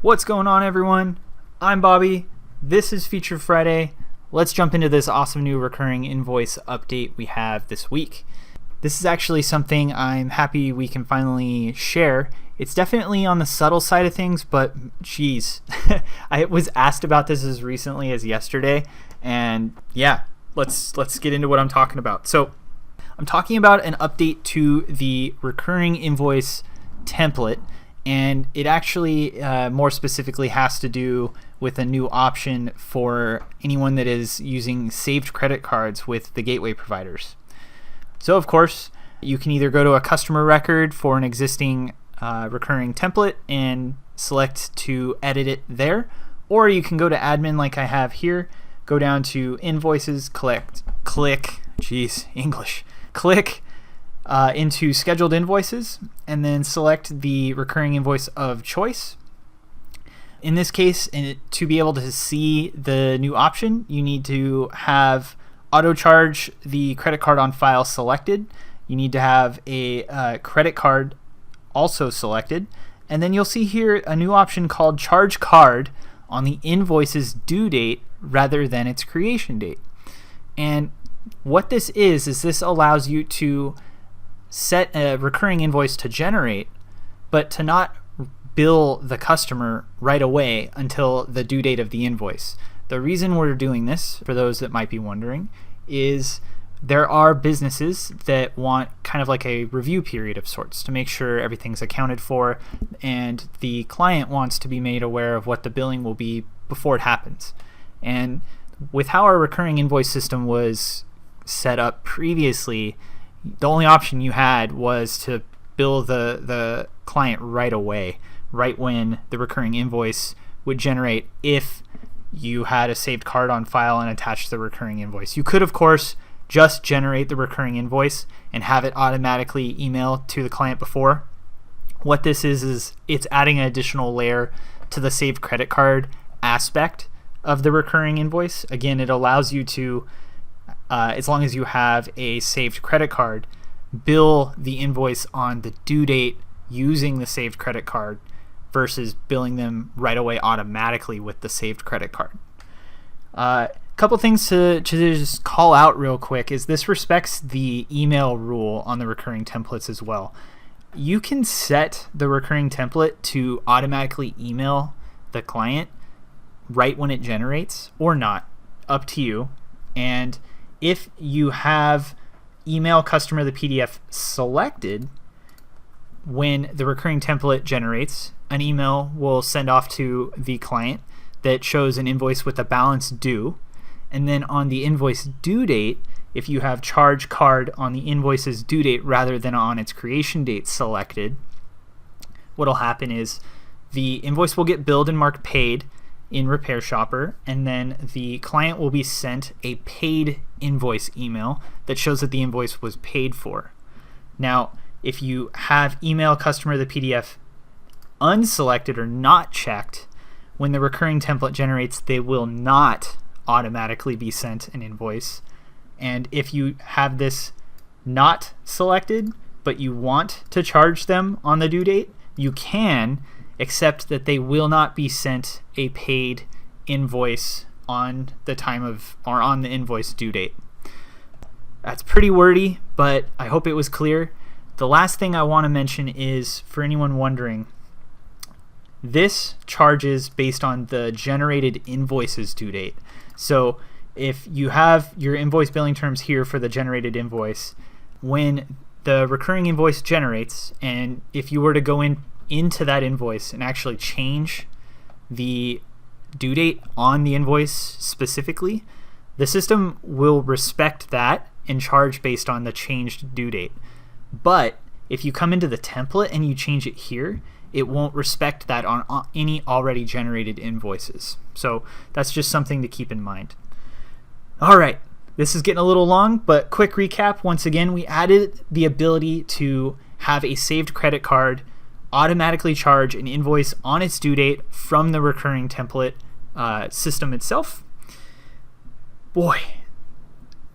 What's going on, everyone? I'm Bobby. This is Feature Friday. Let's jump into this awesome new recurring invoice update we have this week. This is actually something I'm happy we can finally share. It's definitely on the subtle side of things, but geez, I was asked about this as recently as yesterday, and yeah, let's get into what I'm talking about. So I'm talking about an update to the recurring invoice template, and it actually more specifically has to do with a new option for anyone that is using saved credit cards with the gateway providers. So of course, you can either go to a customer record for an existing recurring template and select to edit it there, or you can go to admin like I have here, go down to invoices, click into scheduled invoices, and then select the recurring invoice of choice. In this case, to be able to see the new option, you need to have auto charge the credit card on file selected. You need to have a credit card also selected, and then you'll see here a new option called charge card on the invoice's due date rather than its creation date. And what this is this allows you to set a recurring invoice to generate, but to not bill the customer right away until the due date of the invoice. The reason we're doing this, for those that might be wondering, is there are businesses that want kind of like a review period of sorts to make sure everything's accounted for, and the client wants to be made aware of what the billing will be before it happens. And with how our recurring invoice system was set up previously, the only option you had was to bill the client right away, right when the recurring invoice would generate, if you had a saved card on file and attached the recurring invoice. You could, of course, just generate the recurring invoice and have it automatically email to the client before. What this is it's adding an additional layer to the saved credit card aspect of the recurring invoice. Again, it allows you to, as long as you have a saved credit card, bill the invoice on the due date using the saved credit card versus billing them right away automatically with the saved credit card. Couple things to just call out real quick is this respects the email rule on the recurring templates as well. You can set the recurring template to automatically email the client right when it generates or not, up to you. And if you have email customer the PDF selected, when the recurring template generates, an email will send off to the client that shows an invoice with a balance due. And then on the invoice due date, if you have charge card on the invoice's due date rather than on its creation date selected, what'll happen is the invoice will get billed and marked paid in Repair Shopper, and then the client will be sent a paid invoice email that shows that the invoice was paid for. Now, if you have email customer the PDF unselected or not checked, when the recurring template generates, they will not automatically be sent an invoice. And if you have this not selected, but you want to charge them on the due date, you can, except that they will not be sent a paid invoice on the time of, or on the invoice due date. That's pretty wordy, but I hope it was clear. The last thing I want to mention is, for anyone wondering, this charges based on the generated invoice's due date. So if you have your invoice billing terms here for the generated invoice, when the recurring invoice generates, and if you were to go into that invoice and actually change the due date on the invoice specifically, the system will respect that and charge based on the changed due date. But if you come into the template and you change it here, it won't respect that on any already generated invoices. So that's just something to keep in mind. All right, this is getting a little long, but quick recap. Once again, we added the ability to have a saved credit card automatically charge an invoice on its due date from the recurring template system itself. Boy,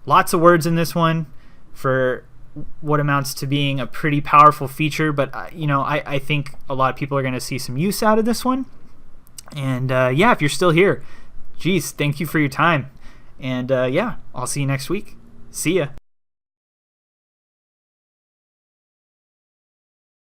lots of words in this one for what amounts to being a pretty powerful feature, but I think a lot of people are going to see some use out of this one. And yeah, if you're still here, geez, thank you for your time. And yeah, I'll see you next week. See ya.